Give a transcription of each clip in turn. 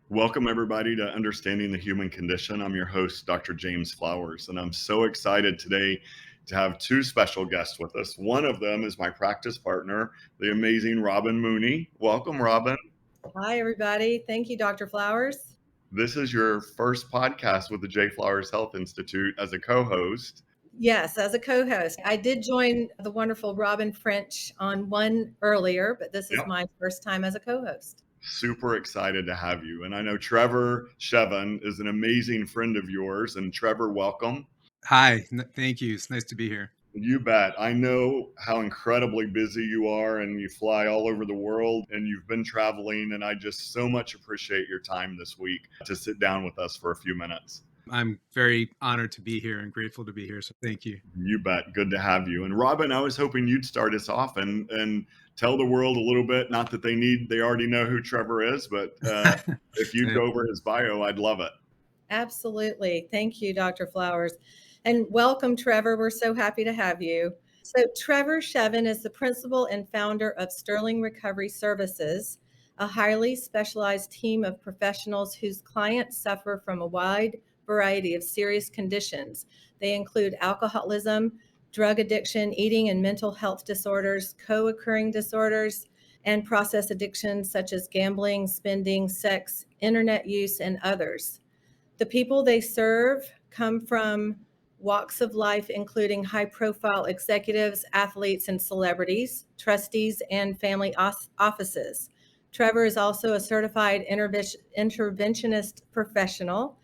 Welcome, everybody, to Understanding the Human Condition. I'm your host, Dr. James Flowers, and I'm so excited today to have two special guests with us. One of them is my practice partner, the amazing Robin Mooney. Welcome, Robin. Hi, everybody. Thank you, Dr. Flowers. This is your first podcast with the J. Flowers Health Institute as a co host. Yes, as a co host, I did join the wonderful Robin French on one earlier, but this is Yep. my first time as a co host. Super excited to have you. And I know Trevor Shevin is an amazing friend of yours. And Trevor, welcome. Hi, thank you. It's nice to be here. You bet. I know how incredibly busy you are and you fly all over the world and you've been traveling. And I just so much appreciate your time this week to sit down with us for a few minutes. I'm very honored to be here and grateful to be here. So thank you. You bet. Good to have you. And Robin, I was hoping you'd start us off and tell the world a little bit. Not that they already know who Trevor is, but if you'd go over his bio, I'd love it. Absolutely. Thank you, Dr. Flowers. And welcome, Trevor. We're so happy to have you. So, Trevor Shevin is the principal and founder of Sterling Recovery Services, a highly specialized team of professionals whose clients suffer from a wide variety of serious conditions. They include alcoholism, drug addiction, eating and mental health disorders, co-occurring disorders, and process addictions such as gambling, spending, sex, internet use, and others. The people they serve come from walks of life, including high-profile executives, athletes, and celebrities, trustees, and family offices. Trevor is also a certified interventionist professional,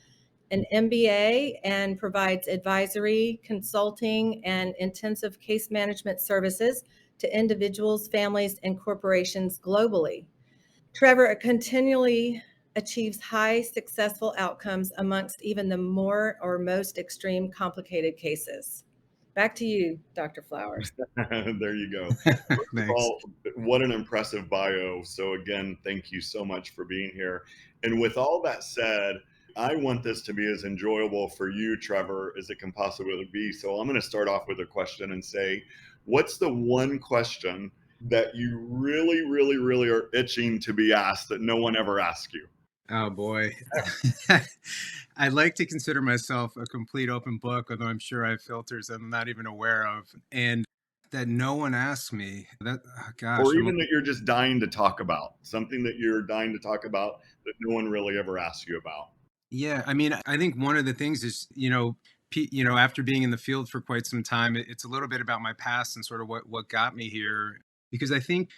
an MBA, and provides advisory, consulting, and intensive case management services to individuals, families, and corporations globally. Trevor continually achieves high successful outcomes amongst even the more or most extreme complicated cases. Back to you, Dr. Flowers. There you go. First of Thanks. all, what an impressive bio. So, again, thank you so much for being here. And with all that said, I want this to be as enjoyable for you, Trevor, as it can possibly be. So, I'm going to start off with a question and say, what's the one question that you really, really, really are itching to be asked that no one ever asks you? Oh boy. I like to consider myself a complete open book, although I'm sure I have filters I'm not even aware of. And that no one asks me that, oh, Or gosh, even that you're just dying to talk about, something that you're dying to talk about that no one really ever asks you about. yeah. I mean, I think one of the things is, after being in the field for quite some time, it's a little bit about my past and sort of what got me here. Because I think,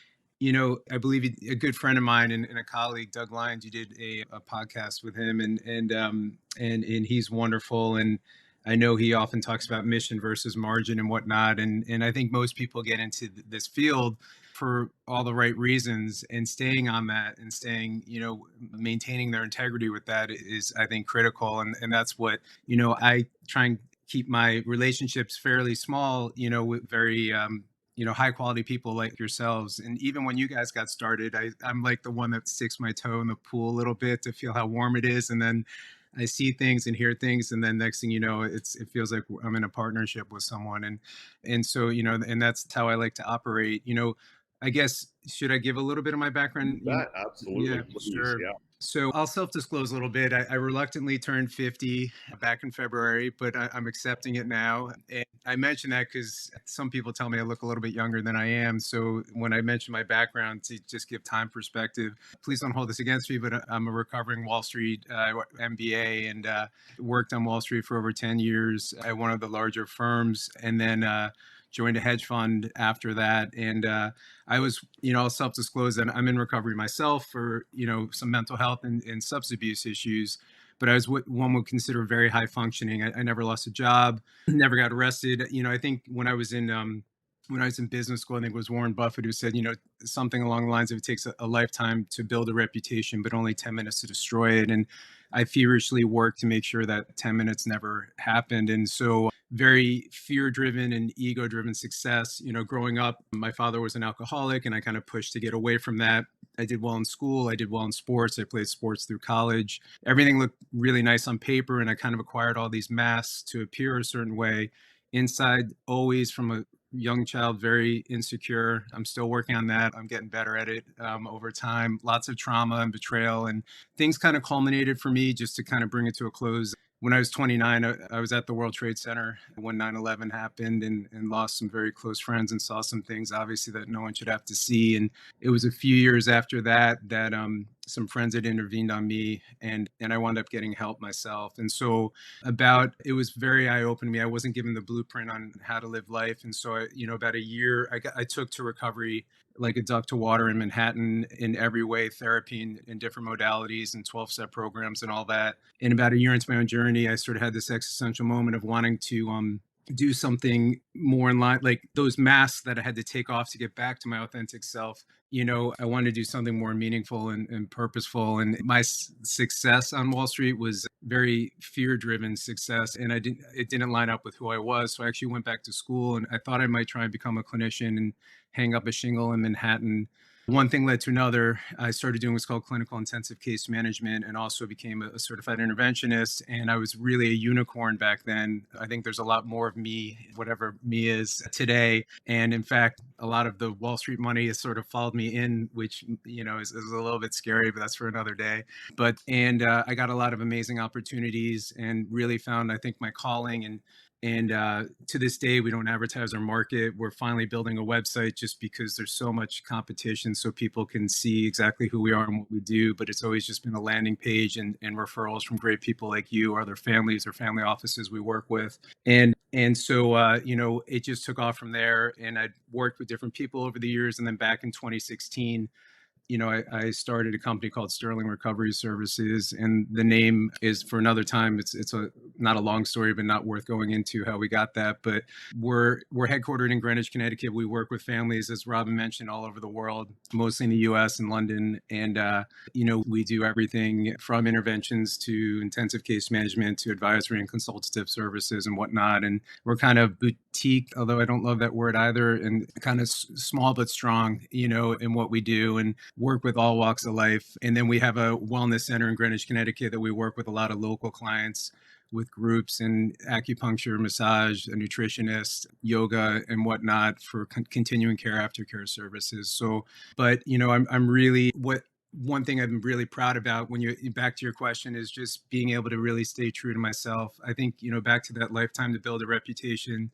I believe a good friend of mine and a colleague, Doug Lyons, you did a podcast with him, and he's wonderful. And I know he often talks about mission versus margin and whatnot. And I think most people get into this field for all the right reasons, and staying on that and staying, maintaining their integrity with that is, I think, critical. And that's what, I try and keep my relationships fairly small, with very, high quality people like yourselves. And even when you guys got started, I'm like the one that sticks my toe in the pool a little bit to feel how warm it is. And then I see things and hear things, and then next thing you know, it feels like I'm in a partnership with someone. And so, and that's how I like to operate. I guess, should I give a little bit of my background? That absolutely, Yeah, please. sure. Yeah. So I'll self-disclose a little bit. I reluctantly turned 50 back in February, but I'm accepting it now. And I mention that because some people tell me I look a little bit younger than I am. So when I mention my background, to just give time perspective, please don't hold this against me, but I'm a recovering Wall Street MBA, and worked on Wall Street for over 10 years at one of the larger firms, and then joined a hedge fund after that. And I was, I'll self-disclose that I'm in recovery myself for, some mental health and substance abuse issues. But I was what one would consider very high functioning. I never lost a job, never got arrested. I think when I was in business school, I think it was Warren Buffett who said, something along the lines of, it takes a lifetime to build a reputation, but only 10 minutes to destroy it. And I feverishly worked to make sure that 10 minutes never happened. And so very fear driven and ego driven success. Growing up, my father was an alcoholic, and I kind of pushed to get away from that. I did well in school. I did well in sports. I played sports through college. Everything looked really nice on paper, and I kind of acquired all these masks to appear a certain way. Inside, always from a young child, very insecure. I'm still working on that. I'm getting better at it over time. Lots of trauma and betrayal, and things kind of culminated for me, just to kind of bring it to a close. When I was 29, I was at the World Trade Center when 9/11 happened, and lost some very close friends and saw some things, obviously, that no one should have to see. And it was a few years after that some friends had intervened on me, and I wound up getting help myself. And so it was very eye-opening to me. I wasn't given the blueprint on how to live life. And so about a year I took to recovery like a duck to water in Manhattan, in every way, therapy in different modalities and 12-step programs and all that. And about a year into my own journey, I sort of had this existential moment of wanting to do something more in line, like those masks that I had to take off to get back to my authentic self. I wanted to do something more meaningful and purposeful. And my success on Wall Street was very fear-driven success, and it didn't line up with who I was. So I actually went back to school, and I thought I might try and become a clinician and hang up a shingle in Manhattan. One thing led to another. I started doing what's called clinical intensive case management, and also became a certified interventionist. And I was really a unicorn back then. I think there's a lot more of me, whatever me is today. And in fact, a lot of the Wall Street money has sort of followed me in, which, is a little bit scary, but that's for another day. I got a lot of amazing opportunities and really found, I think, my calling. And to this day, we don't advertise our market. We're finally building a website just because there's so much competition, so people can see exactly who we are and what we do. But it's always just been a landing page and referrals from great people like you, or their families or family offices we work with. And so it just took off from there. And I'd worked with different people over the years. And then back in 2016, I started a company called Sterling Recovery Services, and the name is for another time. It's not a long story, but not worth going into how we got that. But we're headquartered in Greenwich, Connecticut. We work with families, as Robin mentioned, all over the world, mostly in the U.S. and London. And we do everything from interventions to intensive case management to advisory and consultative services and whatnot. And we're kind of boutique, although I don't love that word either, and kind of small but strong, in what we do, and work with all walks of life. And then we have a wellness center in Greenwich, Connecticut, that we work with a lot of local clients with groups and acupuncture, massage, a nutritionist, yoga, and whatnot for continuing care, aftercare services. So, but I'm really one thing I've been really proud about, when you back to your question, is just being able to really stay true to myself. I think, back to that lifetime to build a reputation,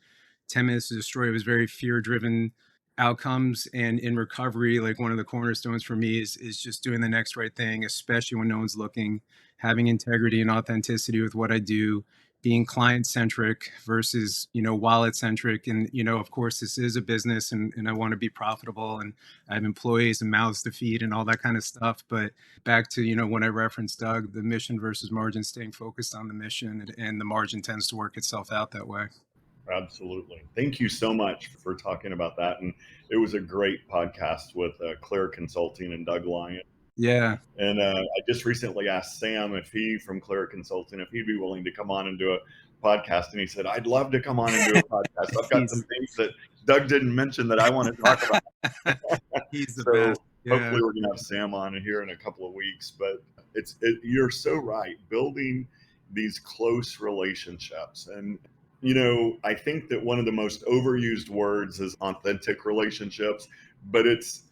10 minutes to destroy was very fear driven outcomes. And in recovery, like, one of the cornerstones for me is just doing the next right thing, especially when no one's looking, having integrity and authenticity with what I do, being client centric versus, wallet centric. And, of course, this is a business, and I want to be profitable, and I have employees and mouths to feed and all that kind of stuff. But back to, when I referenced Doug, the mission versus margin, staying focused on the mission, and the margin tends to work itself out that way. Absolutely. Thank you so much for talking about that. And it was a great podcast with Claire Consulting and Doug Lyon. Yeah. And I just recently asked Sam from Claire Consulting, if he'd be willing to come on and do a podcast. And he said, I'd love to come on and do a podcast. I've got some things that Doug didn't mention that I want to talk about. He's the So best. Yeah. hopefully we're going to have Sam on here in a couple of weeks. But you're so right. Building these close relationships. And I think that one of the most overused words is authentic relationships, but it's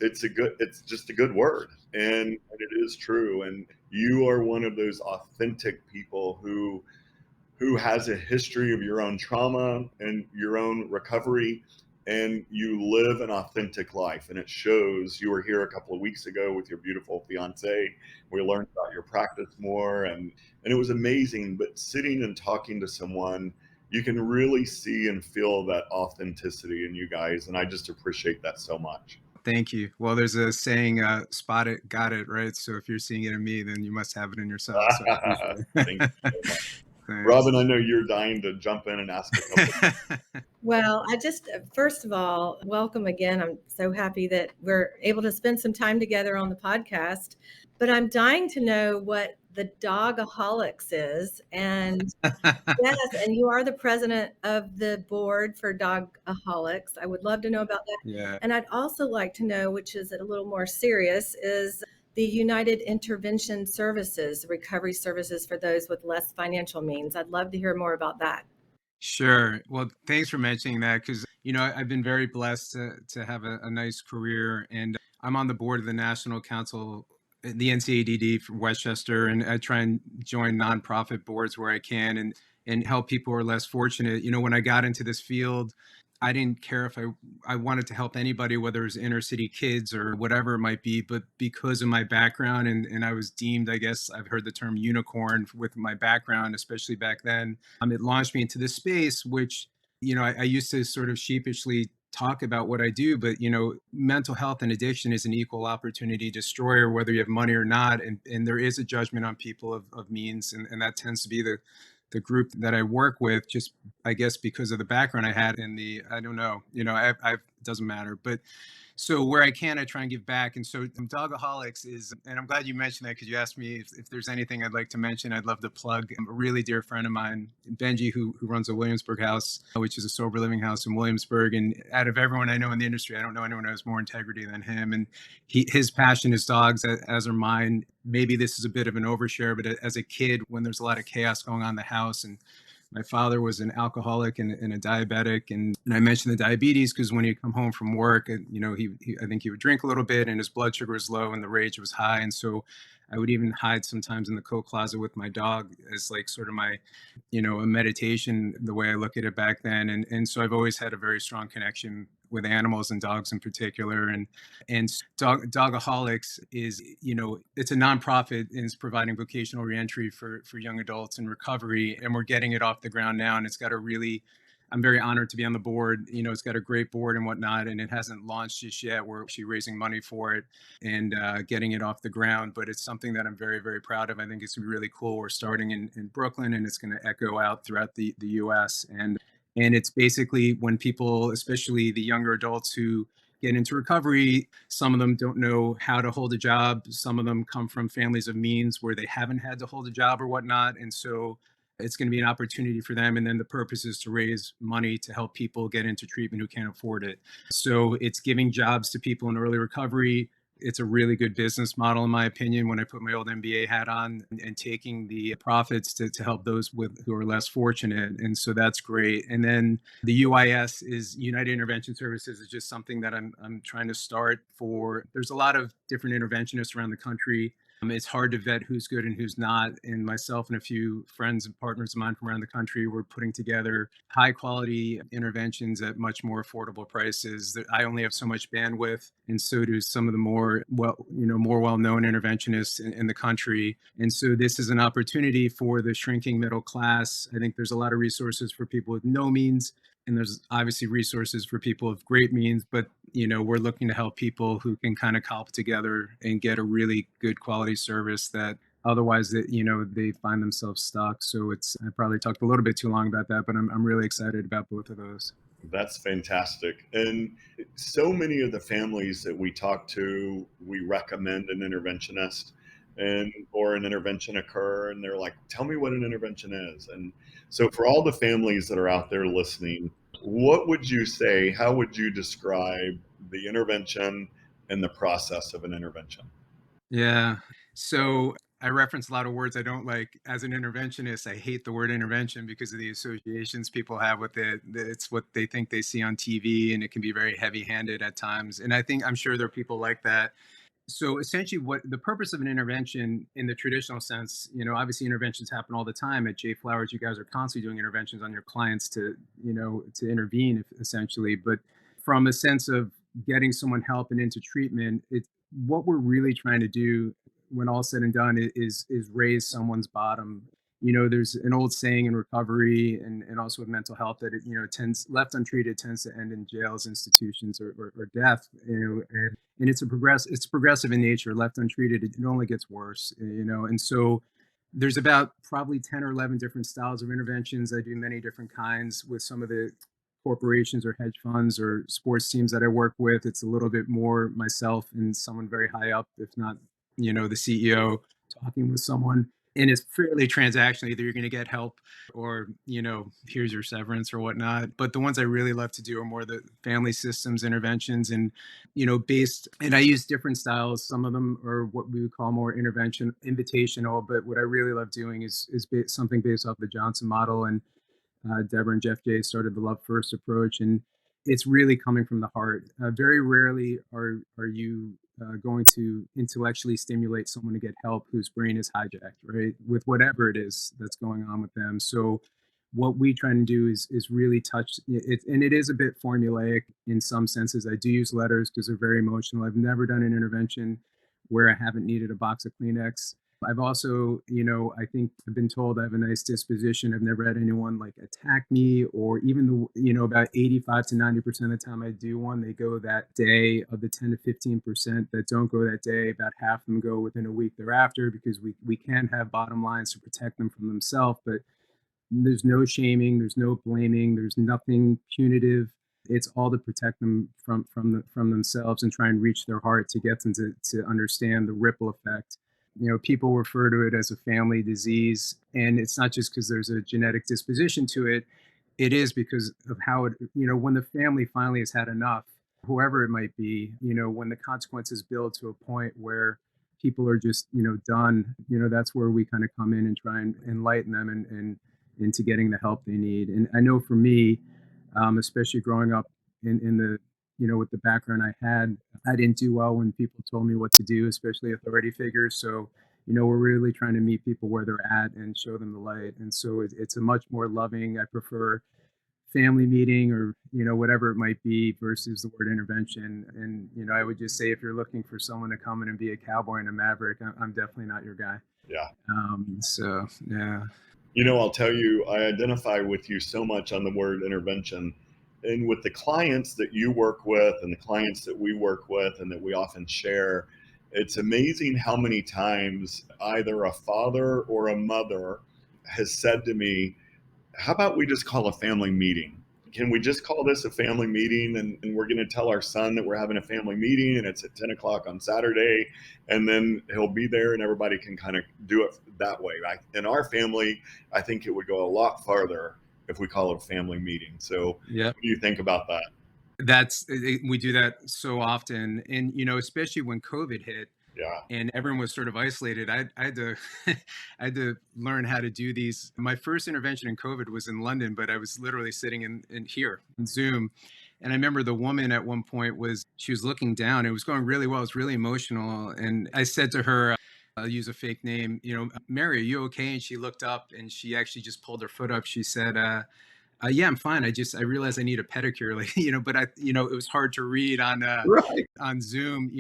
just a good word, and it is true. And you are one of those authentic people who has a history of your own trauma and your own recovery, and you live an authentic life, and it shows. You were here a couple of weeks ago with your beautiful fiance. We learned about your practice more, and it was amazing. But sitting and talking to someone, you can really see and feel that authenticity in you guys. And I just appreciate that so much. Thank you. Well, there's a saying, spot it, got it, right? So if you're seeing it in me, then you must have it in yourself. So I appreciate it. Thank you so much. Thanks. Robin, I know you're dying to jump in and ask a couple. Well, first of all, welcome again. I'm so happy that we're able to spend some time together on the podcast, but I'm dying to know what the Dogaholix is. And yes, and you are the president of the board for Dogaholix. I would love to know about that. Yeah. And I'd also like to know, which is a little more serious, is the United Intervention Services, recovery services for those with less financial means. I'd love to hear more about that. Sure. Well, thanks for mentioning that because, I've been very blessed to have a nice career. And I'm on the board of the National Council, the NCADD from Westchester. And I try and join nonprofit boards where I can and help people who are less fortunate. When I got into this field, I didn't care if I wanted to help anybody, whether it was inner city kids or whatever it might be. But because of my background and I was deemed, I guess I've heard the term unicorn with my background, especially back then, it launched me into this space, which, I used to sort of sheepishly talk about what I do, but, mental health and addiction is an equal opportunity destroyer, whether you have money or not. And there is a judgment on people of means. And that tends to be the group that I work with, just I guess because of the background I had in I don't know, it doesn't matter. But so where I can, I try and give back. And so Dogaholix is, and I'm glad you mentioned that because you asked me if there's anything I'd like to mention. I'd love to plug a really dear friend of mine, Benji, who runs the Williamsburg House, which is a sober living house in Williamsburg. And out of everyone I know in the industry, I don't know anyone who has more integrity than him. And his passion is dogs, as are mine. Maybe this is a bit of an overshare, but as a kid, when there's a lot of chaos going on in the house, and my father was an alcoholic and a diabetic. And I mentioned the diabetes because when he'd come home from work, I think he would drink a little bit and his blood sugar was low and the rage was high. And so I would even hide sometimes in the coat closet with my dog as like sort of my, a meditation, the way I look at it back then. And so I've always had a very strong connection with animals and dogs in particular. And Dogaholix is, it's a nonprofit and is providing vocational reentry for young adults in recovery. And we're getting it off the ground now. And it's got a really, I'm very honored to be on the board. It's got a great board and whatnot, and it hasn't launched just yet. We're actually raising money for it and getting it off the ground. But it's something that I'm very, very proud of. I think it's gonna be really cool. We're starting in Brooklyn, and it's going to echo out throughout the U.S. And it's basically when people, especially the younger adults who get into recovery, some of them don't know how to hold a job. Some of them come from families of means where they haven't had to hold a job or whatnot. And so it's going to be an opportunity for them. And then the purpose is to raise money to help people get into treatment who can't afford it. So it's giving jobs to people in early recovery. It's a really good business model, in my opinion, when I put my old MBA hat on and taking the profits to help those who are less fortunate. And so that's great. And then the UIS is United Intervention Services is just something that I'm trying to start for. There's a lot of different interventionists around the country. It's hard to vet who's good and who's not. And myself and a few friends and partners of mine from around the country were putting together high quality interventions at much more affordable prices. That I only have so much bandwidth, and so do some of the more more well-known interventionists in the country. And so this is an opportunity for the shrinking middle class. I think there's a lot of resources for people with no means, and there's obviously resources for people of great means, but we're looking to help people who can kind of cobble together and get a really good quality service that otherwise that they find themselves stuck. So I probably talked a little bit too long about that, but I'm really excited about both of those. That's fantastic. And so many of the families that we talk to, we recommend an interventionist and or an intervention occur, and they're like, tell me what an intervention is. And so for all the families that are out there listening, what would you say, how would you describe the intervention and the process of an intervention? Yeah. So I reference a lot of words I don't like. As an interventionist, I hate the word intervention because of the associations people have with it. It's what they think they see on TV, and it can be very heavy handed at times. And I'm sure there are people like that. So essentially, what the purpose of an intervention in the traditional sense, obviously interventions happen all the time at J Flowers. You guys are constantly doing interventions on your clients to intervene essentially. But from a sense of getting someone help and into treatment, it's what we're really trying to do when all said and done is raise someone's bottom. There's an old saying in recovery and also with mental health that it tends left untreated tends to end in jails, institutions, or death. And it's progressive in nature. Left untreated, it only gets worse. And so there's about probably 10 or 11 different styles of interventions. I do many different kinds with some of the corporations or hedge funds or sports teams that I work with. It's a little bit more myself and someone very high up, if not, the CEO talking with someone. And it's fairly transactional. Either you're going to get help or, here's your severance or whatnot. But the ones I really love to do are more the family systems interventions and, and I use different styles. Some of them are what we would call more invitational. But what I really love doing is something based off the Johnson model. And Deborah and Jeff J started the Love First approach, and it's really coming from the heart. Very rarely are you going to intellectually stimulate someone to get help whose brain is hijacked, right? With whatever it is that's going on with them. So what we try to do is really touch it, and it is a bit formulaic in some senses. I do use letters because they're very emotional. I've never done an intervention where I haven't needed a box of Kleenex. I've also, I think I've been told I have a nice disposition. I've never had anyone like attack me, or even about 85 to 90% of the time I do one, they go that day. Of the 10 to 15% that don't go that day, about half of them go within a week thereafter, because we can have bottom lines to protect them from themselves. But there's no shaming, there's no blaming, there's nothing punitive. It's all to protect them from themselves and try and reach their heart to get them to understand the ripple effect. People refer to it as a family disease, and it's not just because there's a genetic disposition to it. It is because of how it, when the family finally has had enough, whoever it might be, when the consequences build to a point where people are just, done, that's where we kind of come in and try and enlighten them and into getting the help they need. And I know for me, especially growing up in the, with the background I had, I didn't do well when people told me what to do, especially authority figures. So, we're really trying to meet people where they're at and show them the light. And so it's a much more loving, I prefer family meeting, or, whatever it might be, versus the word intervention. And, I would just say, if you're looking for someone to come in and be a cowboy and a maverick, I'm definitely not your guy. Yeah. So, yeah. I'll tell you, I identify with you so much on the word intervention. And with the clients that you work with and the clients that we work with and that we often share, it's amazing how many times either a father or a mother has said to me, how about we just call a family meeting? Can we just call this a family meeting? And we're going to tell our son that we're having a family meeting and it's at 10 o'clock on Saturday. And then he'll be there and everybody can kind of do it that way. In our family, I think it would go a lot farther if we call it a family meeting. So, Yeah. what do you think about that? We do that so often. And, especially when COVID hit, Yeah. and everyone was sort of isolated. I had to I had to learn how to do these. My first intervention in COVID was in London, but I was literally sitting in here in Zoom. And I remember the woman at one point she was looking down. It was going really well. It was really emotional. And I said to her, I'll use a fake name, Mary, are you okay? And she looked up and she actually just pulled her foot up. She said, yeah, I'm fine. I realized I need a pedicure, like, but it was hard to read Right. on Zoom,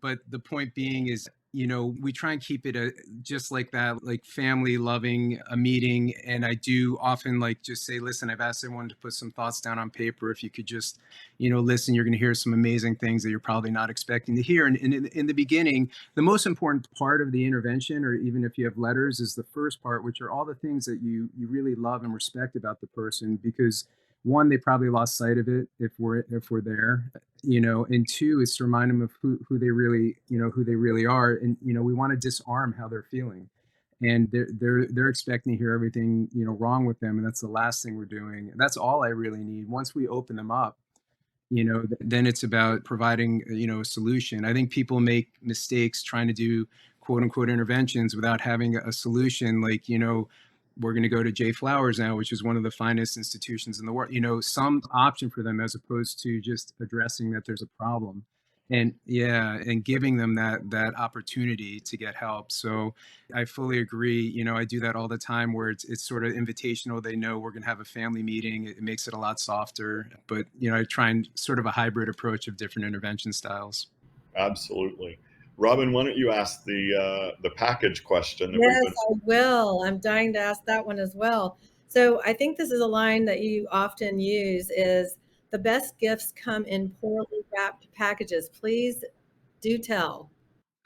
but the point being is, we try and keep it just like that, like family loving a meeting. And I do often like just say, listen, I've asked everyone to put some thoughts down on paper. If you could just, listen, you're going to hear some amazing things that you're probably not expecting to hear. And in the beginning, the most important part of the intervention, or even if you have letters, is the first part, which are all the things that you really love and respect about the person, because one, they probably lost sight of it if we're there, and two, is to remind them of who they really, who they really are. And, we want to disarm how they're feeling. And they're expecting to hear everything, wrong with them. And that's the last thing we're doing. That's all I really need. Once we open them up, then it's about providing, a solution. I think people make mistakes trying to do quote unquote interventions without having a solution. Like, we're going to go to Jay Flowers now, which is one of the finest institutions in the world, some option for them, as opposed to just addressing that there's a problem. And yeah, and giving them that opportunity to get help. So I fully agree. I do that all the time, where it's sort of invitational. They know we're going to have a family meeting. It makes it a lot softer. But, I try and sort of a hybrid approach of different intervention styles. Absolutely. Robin, why don't you ask the package question that we've Yes, been. I will. I'm dying to ask that one as well. So I think this is a line that you often use, is the best gifts come in poorly wrapped packages. Please do tell.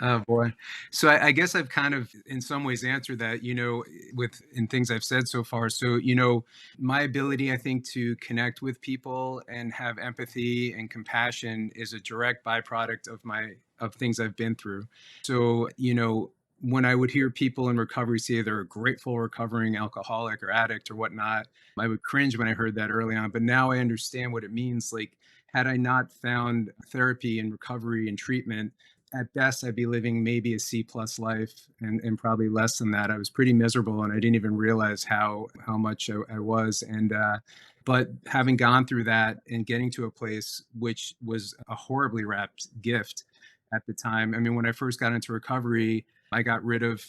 Oh boy. So I guess I've kind of in some ways answered that, with in things I've said so far. So, my ability, I think, to connect with people and have empathy and compassion is a direct byproduct of things I've been through. So, when I would hear people in recovery say they're a grateful recovering alcoholic or addict or whatnot, I would cringe when I heard that early on. But now I understand what it means. Like, had I not found therapy and recovery and treatment, at best, I'd be living maybe a C plus life, and probably less than that. I was pretty miserable, and I didn't even realize how much I was. And but having gone through that and getting to a place which was a horribly wrapped gift at the time. I mean, when I first got into recovery, I got rid of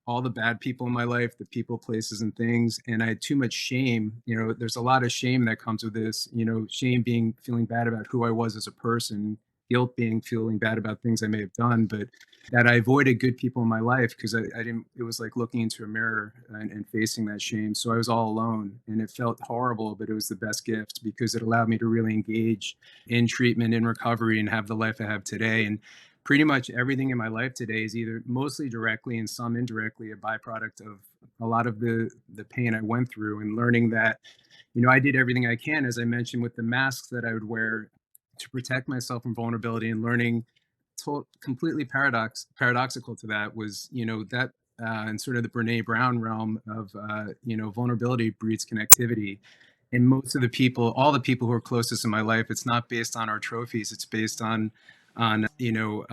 all the bad people in my life, the people, places, and things. And I had too much shame. There's a lot of shame that comes with this, shame being feeling bad about who I was as a person, guilt being feeling bad about things I may have done, but that I avoided good people in my life because I didn't, it was like looking into a mirror and facing that shame. So I was all alone and it felt horrible, but it was the best gift because it allowed me to really engage in treatment, in recovery, and have the life I have today. And pretty much everything in my life today is either mostly directly and some indirectly a byproduct of a lot of the pain I went through, and learning that, I did everything I can, as I mentioned, with the masks that I would wear to protect myself from vulnerability. And learning completely paradoxical to that was, that and sort of the Brene Brown realm of, vulnerability breeds connectivity. And most of the people, all the people who are closest in my life, it's not based on our trophies. It's based on a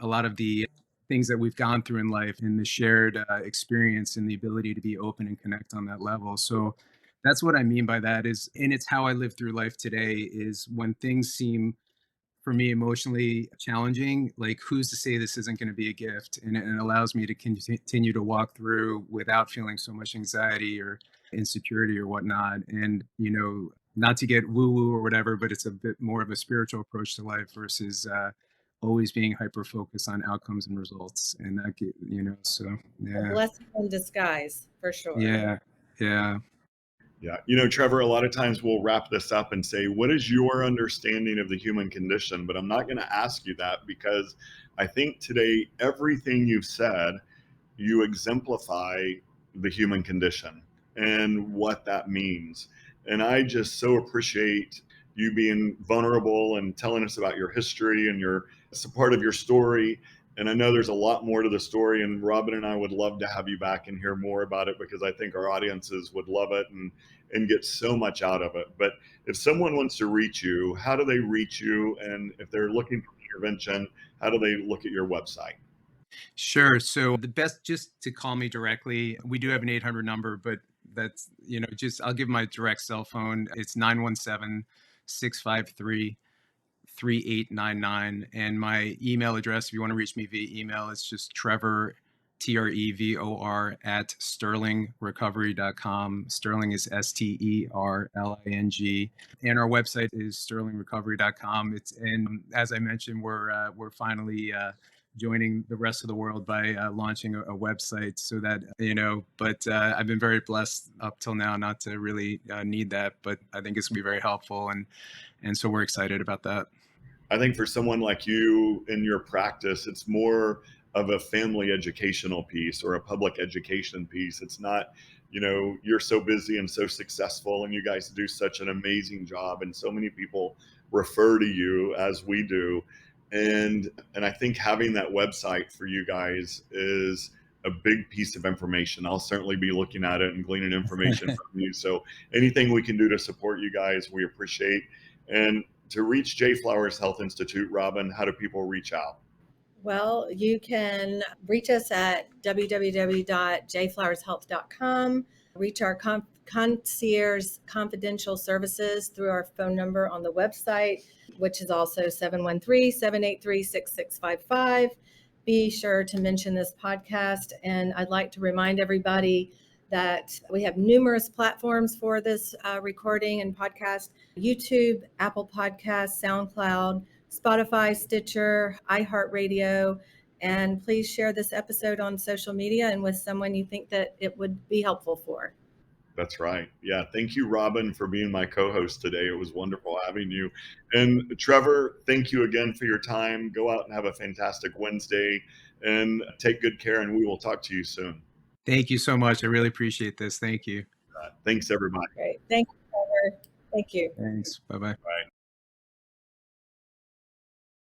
lot of the things that we've gone through in life and the shared experience and the ability to be open and connect on that level. So that's what I mean by that is, and it's how I live through life today, is when things seem for me emotionally challenging, like who's to say this isn't going to be a gift? And it allows me to continue to walk through without feeling so much anxiety or insecurity or whatnot. And, not to get woo woo or whatever, but it's a bit more of a spiritual approach to life versus always being hyper focused on outcomes and results. And that, so A yeah, blessing in disguise, for sure. yeah, yeah. Yeah. Trevor, a lot of times we'll wrap this up and say, what is your understanding of the human condition? But I'm not going to ask you that because I think today, everything you've said, you exemplify the human condition and what that means. And I just so appreciate you being vulnerable and telling us about your history and it's a part of your story. And I know there's a lot more to the story, and Robin and I would love to have you back and hear more about it because I think our audiences would love it and get so much out of it. But if someone wants to reach you, how do they reach you? And if they're looking for intervention, how do they look at your website? Sure. So the best, just to call me directly. We do have an 800 number, but that's, just I'll give my direct cell phone. It's 917-653-3899. And my email address, if you want to reach me via email, it's just Trevor, Trevor at sterlingrecovery.com. Sterling is Sterling. And our website is sterlingrecovery.com. And as I mentioned, we're finally joining the rest of the world by launching a website, so that, but I've been very blessed up till now not to really need that, but I think it's gonna be very helpful. And so we're excited about that. I think for someone like you in your practice, it's more of a family educational piece or a public education piece. It's not, you're so busy and so successful, and you guys do such an amazing job, and so many people refer to you as we do. And I think having that website for you guys is a big piece of information. I'll certainly be looking at it and gleaning information from you. So anything we can do to support you guys, we appreciate. And to reach J Flowers Health Institute, Robin, how do people reach out? Well, you can reach us at www.jflowershealth.com. Reach our concierge confidential services through our phone number on the website, which is also 713-783-6655. Be sure to mention this podcast. And I'd like to remind everybody that we have numerous platforms for this recording and podcast: YouTube, Apple Podcasts, SoundCloud, Spotify, Stitcher, iHeartRadio. And please share this episode on social media and with someone you think that it would be helpful for. That's right. Yeah. Thank you, Robin, for being my co host today. It was wonderful having you. And Trevor, thank you again for your time. Go out and have a fantastic Wednesday and take good care, and we will talk to you soon. Thank you so much. I really appreciate this. Thank you. Thanks, everybody. Great. Thank you, Trevor. Thank you. Thanks. Bye-bye. Bye.